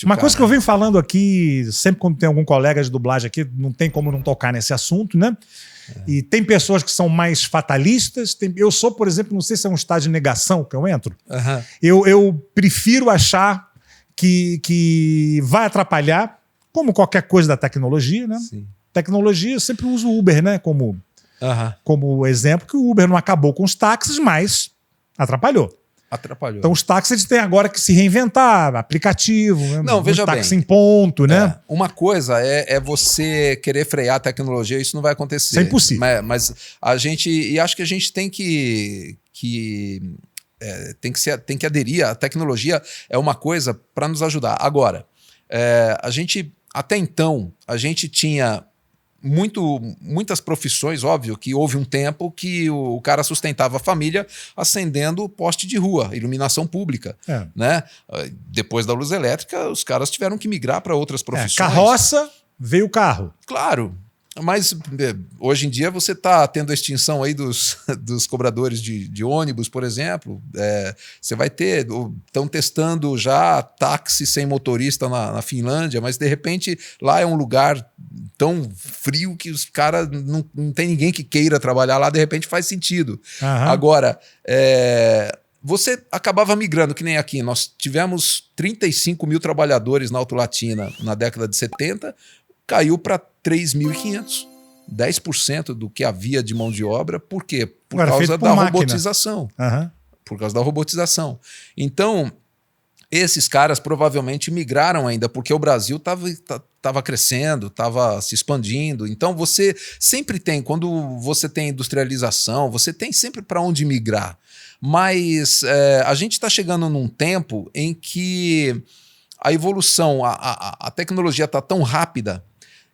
difícil. Uma cara. coisa que eu venho falando aqui, sempre quando tem algum colega de dublagem aqui, não tem como não tocar nesse assunto, né? E tem pessoas que são mais fatalistas. Eu sou, por exemplo, não sei se é um estado de negação que eu entro. Eu prefiro achar que vai atrapalhar, como qualquer coisa da tecnologia, né? Sim. Tecnologia, eu sempre uso o Uber, né? Como exemplo, que o Uber não acabou com os táxis, mas atrapalhou. Então os táxis eles têm agora que se reinventar, aplicativo, não, veja táxi bem, em ponto, né? Uma coisa é você querer frear a tecnologia, isso não vai acontecer. Isso é impossível. Mas a gente, e acho que a gente tem tem que aderir. A tecnologia é uma coisa para nos ajudar. Agora, a gente, até então, a gente tinha muitas profissões, óbvio, que houve um tempo que o cara sustentava a família acendendo poste de rua, iluminação pública. Né? Depois da luz elétrica, os caras tiveram que migrar para outras profissões. Carroça, veio o carro. Claro. Mas hoje em dia você está tendo a extinção aí dos cobradores de ônibus, por exemplo. Você vai ter, estão testando já táxi sem motorista na Finlândia, mas de repente lá é um lugar tão frio que os caras não tem ninguém que queira trabalhar lá, de repente faz sentido. Agora, você acabava migrando, que nem aqui. Nós tivemos 35 mil trabalhadores na Auto Latina na década de 70, caiu para 3.500. 10% do que havia de mão de obra. Por quê? Por causa da robotização. Por causa da robotização. Então, esses caras provavelmente migraram ainda, porque o Brasil estava crescendo, estava se expandindo. Então, você sempre tem, quando você tem industrialização, você tem sempre para onde migrar. Mas a gente está chegando num tempo em que a evolução, a tecnologia está tão rápida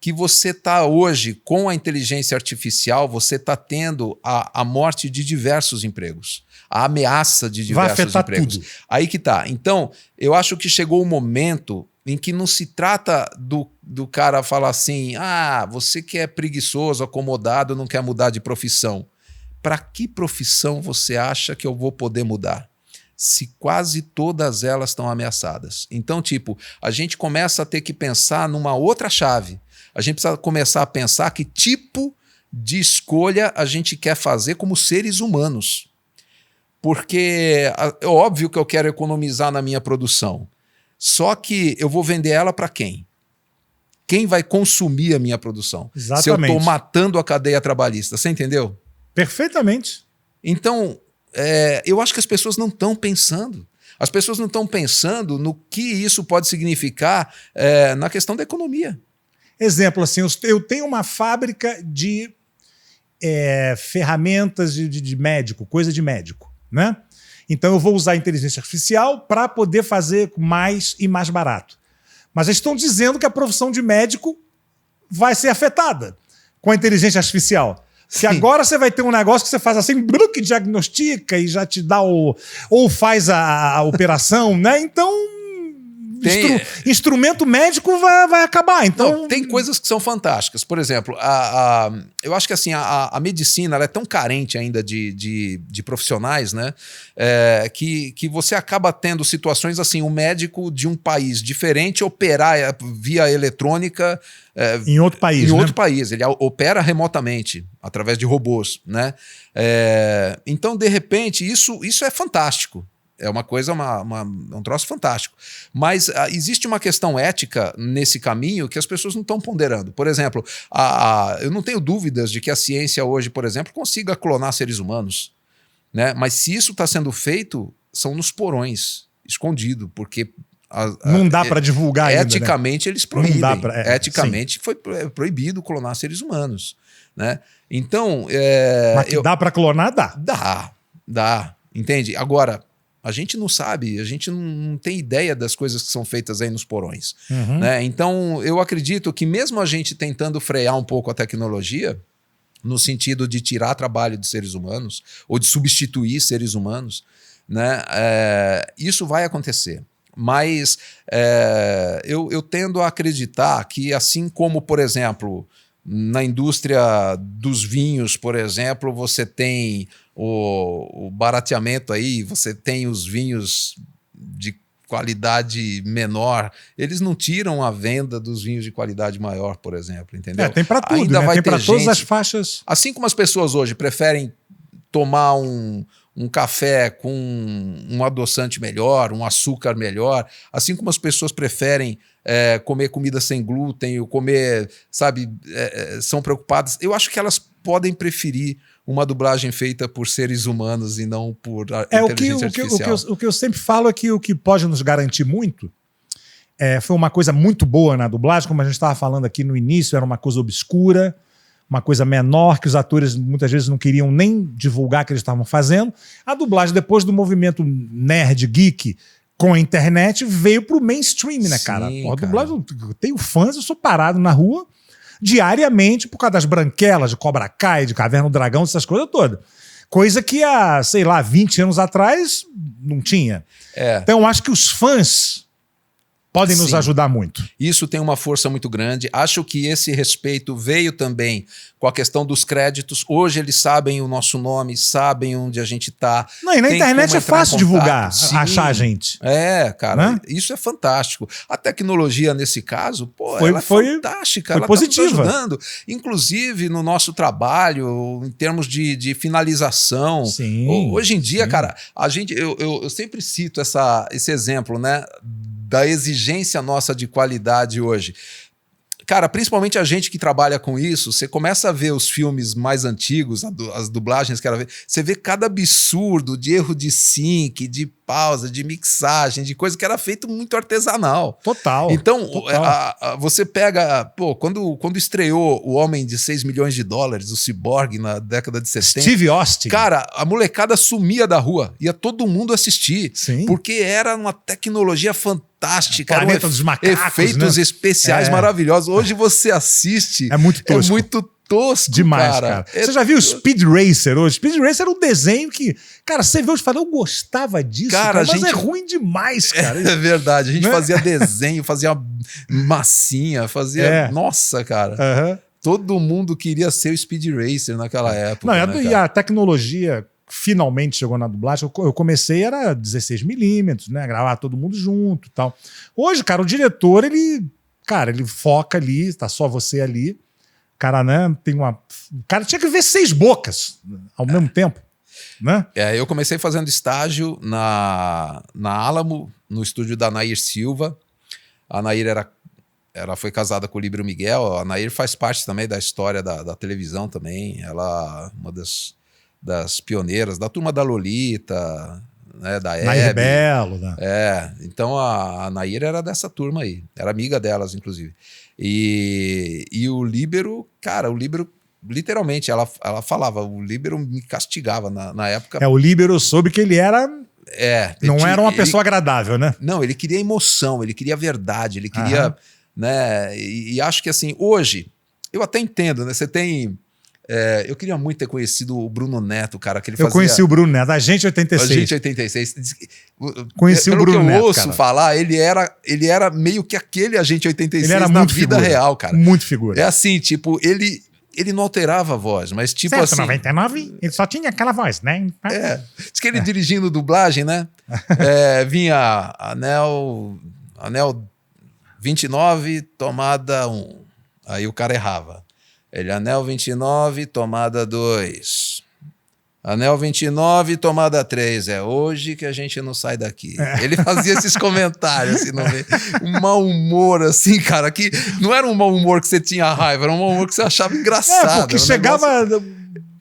que você está hoje, com a inteligência artificial, você está tendo a morte de diversos empregos. A ameaça de diversos empregos. Tudo. Aí que tá. Então, eu acho que chegou o momento em que não se trata do cara falar assim, você que é preguiçoso, acomodado, não quer mudar de profissão. Para que profissão você acha que eu vou poder mudar? Se quase todas elas estão ameaçadas. Então, a gente começa a ter que pensar numa outra chave. A gente precisa começar a pensar que tipo de escolha a gente quer fazer como seres humanos. Porque é óbvio que eu quero economizar na minha produção. Só que eu vou vender ela para quem? Quem vai consumir a minha produção? Exatamente. Se eu estou matando a cadeia trabalhista. Você entendeu? Perfeitamente. Então, eu acho que as pessoas não estão pensando. As pessoas não estão pensando no que isso pode significar na questão da economia. Exemplo, assim, eu tenho uma fábrica de ferramentas de médico, coisa de médico, né? Então eu vou usar a inteligência artificial para poder fazer mais e mais barato. Mas eles estão dizendo que a profissão de médico vai ser afetada com a inteligência artificial. Se agora você vai ter um negócio que você faz assim, que diagnostica e já te dá ou faz a operação, né? Então instrumento médico vai acabar. Então não, tem coisas que são fantásticas. Por exemplo, eu acho que assim, a medicina ela é tão carente ainda de profissionais, né? Que você acaba tendo situações assim, um médico de um país diferente operar via eletrônica em outro país. Outro país. Ele opera remotamente, através de robôs, né? Então, de repente, isso é fantástico. É uma coisa, um troço fantástico. Mas existe uma questão ética nesse caminho que as pessoas não estão ponderando. Por exemplo, eu não tenho dúvidas de que a ciência hoje, por exemplo, consiga clonar seres humanos. Né? Mas se isso está sendo feito, são nos porões, escondido, porque não dá para divulgar eticamente, ainda, né? Eles proíbem. Não dá eticamente foi proibido clonar seres humanos. Né? Então... Mas que dá para clonar, dá. Dá. Entende? Agora... A gente não sabe, a gente não tem ideia das coisas que são feitas aí nos porões. Né? Então, eu acredito que mesmo a gente tentando frear um pouco a tecnologia, no sentido de tirar trabalho de seres humanos, ou de substituir seres humanos, né? Isso vai acontecer. Mas eu tendo a acreditar que, assim como, por exemplo, na indústria dos vinhos, por exemplo, você tem o barateamento aí, você tem os vinhos de qualidade menor, eles não tiram a venda dos vinhos de qualidade maior, por exemplo, entendeu? Tem para tudo, Ainda né? vai Tem ter para todas gente, as faixas. assim como as pessoas hoje preferem tomar um café com um adoçante melhor, um açúcar melhor, assim como as pessoas preferem comer comida sem glúten, ou comer, sabe, são preocupadas. Eu acho que elas podem preferir uma dublagem feita por seres humanos e não por inteligência artificial. O que eu sempre falo é que o que pode nos garantir muito foi uma coisa muito boa na dublagem, como a gente estava falando aqui no início, era uma coisa obscura, uma coisa menor, que os atores muitas vezes não queriam nem divulgar que eles estavam fazendo. A dublagem, depois do movimento nerd, geek, com a internet, veio pro mainstream, né, cara? Sim, a dublagem, eu tenho fãs, eu sou parado na rua diariamente por causa das branquelas, de Cobra Kai, de Caverna do Dragão, essas coisas todas. Coisa que há, sei lá, 20 anos atrás não tinha. Então eu acho que os fãs podem nos ajudar muito. Isso tem uma força muito grande. Acho que esse respeito veio também com a questão dos créditos. Hoje eles sabem o nosso nome, sabem onde a gente está. E na internet é fácil divulgar, achar a gente. Cara, né? Isso é fantástico. A tecnologia, nesse caso, ela é fantástica. Ela positiva. Tá nos ajudando. Inclusive no nosso trabalho, em termos de finalização. Sim, hoje em dia, cara, eu sempre cito esse exemplo, né? Da exigência nossa de qualidade hoje. Cara, principalmente a gente que trabalha com isso, você começa a ver os filmes mais antigos, as dublagens que ela vê, você vê cada absurdo de erro de sync, de pausa, de mixagem, de coisa que era feito muito artesanal. Total. Então, você pega... Quando estreou O Homem de 6 milhões de dólares, o Cyborg, na década de 70... Steve Austin. Cara, a molecada sumia da rua. Ia todo mundo assistir. Sim. Porque era uma tecnologia fantástica. Planeta dos Macacos, efeitos especiais maravilhosos. Hoje você assiste... É muito tosco. É muito tosco, demais, cara. Você já viu o Speed Racer hoje? Speed Racer era um desenho que, cara, você vê hoje e fala, eu gostava disso, cara, mas é ruim demais, cara. É verdade. A gente fazia desenho, fazia massinha, fazia... Nossa, cara. Todo mundo queria ser o Speed Racer naquela época. E a tecnologia finalmente chegou na dublagem. Eu comecei, era 16mm, né? Gravar todo mundo junto e tal. Hoje, cara, o diretor, ele foca ali, tá só você ali. Cara, né? O cara tinha que ver 6 bocas ao mesmo tempo, né? Eu comecei fazendo estágio na Alamo, no estúdio da Nair Silva. A Nair ela foi casada com o Líbero Miguel. A Nair faz parte também da história da televisão também. Ela é uma das pioneiras da turma da Lolita, né, da Hebe. Nair Belo. Né? Então a Nair era dessa turma aí. Era amiga delas, inclusive. E o Líbero, cara, literalmente, ela falava, o Líbero me castigava na época. O Líbero soube que ele era... não era uma pessoa agradável, né? Não, ele queria emoção, ele queria verdade, ele queria... né? E acho que assim, hoje, eu até entendo, né? Você tem... eu queria muito ter conhecido o Bruno Neto, cara. Que ele eu conheci o Bruno Neto, Agente 86. Agente 86. Conheci o Bruno Neto, Pelo que eu ouço falar, ele era meio que aquele Agente 86 ele era na muito vida real, cara. Muito figura. É assim, tipo, ele não alterava a voz, mas tipo certo, assim... 99, ele só tinha aquela voz, né? Diz que ele dirigindo dublagem, né? Vinha Anel 29, tomada 1. Aí o cara errava. Ele, Anel 29, tomada 2. Anel 29, tomada 3. É hoje que a gente não sai daqui. Ele fazia esses comentários, assim, um mau humor, assim, cara, que não era um mau humor que você tinha raiva, era um mau humor que você achava engraçado. Porque chegava...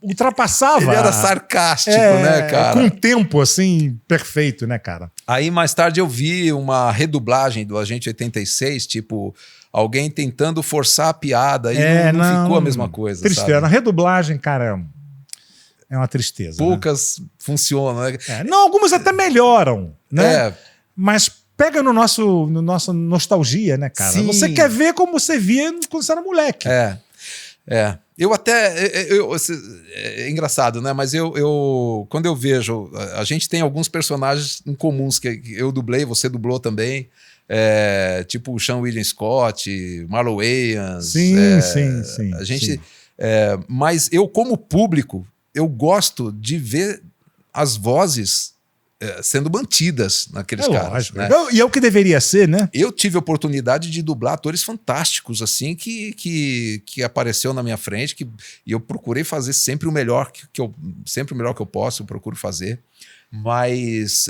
ultrapassava. Ele era sarcástico, né, cara? Com um tempo, assim, perfeito, né, cara? Aí, mais tarde, eu vi uma redublagem do Agente 86, tipo... alguém tentando forçar a piada e não ficou a mesma coisa. Tristeza. Na redublagem, cara, é uma tristeza. Poucas funcionam, né? Não, algumas até melhoram, né? Mas pega no nosso nostalgia, né, cara? Sim. Você quer ver como você via quando você era moleque. Eu até... é engraçado, né? Mas quando eu vejo... A gente tem alguns personagens em comuns que eu dublei, você dublou também. Tipo o Sean William Scott, Marlon Wayans. Sim. A gente... mas eu, como público, eu gosto de ver as vozes sendo mantidas naqueles caras. Lógico. Né? E é o que deveria ser, né? Eu tive a oportunidade de dublar atores fantásticos, assim, que apareceu na minha frente, e eu procurei fazer sempre o melhor sempre o melhor que eu posso, eu procuro fazer. Mas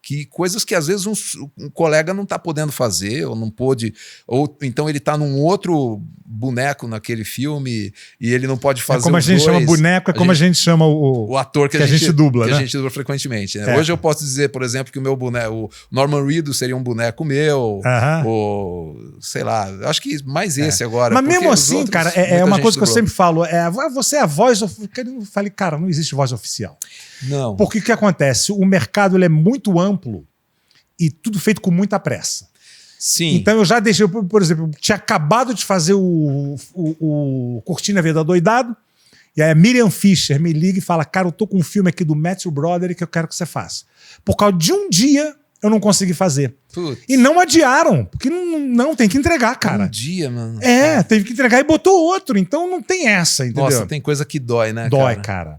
que coisas que às vezes um colega não está podendo fazer, ou não pôde, ou então ele está num outro boneco naquele filme e ele não pode fazer. Como a gente chama boneco, como a gente chama o ator que a gente dubla, que né? a gente dubla frequentemente. Né? Hoje eu posso dizer, por exemplo, que o meu boneco, o Norman Reedus seria um boneco meu, ou sei lá, acho que mais esse agora. Mas mesmo assim, cara, é uma coisa que eu sempre falo, você é a voz. Eu falei, cara, não existe voz oficial. Não. Porque o que acontece? O mercado ele é muito amplo e tudo feito com muita pressa. Sim. Então eu já deixei, por exemplo, tinha acabado de fazer o Cortina Vida Doidado, e aí a Miriam Fischer me liga e fala, cara, eu tô com um filme aqui do Matthew Broderick que eu quero que você faça. Por causa de um dia eu não consegui fazer. Putz. E não adiaram, porque não tem que entregar, cara. Um dia, mano. Teve que entregar e botou outro, então não tem essa, entendeu? Nossa, tem coisa que dói, né? Dói, cara.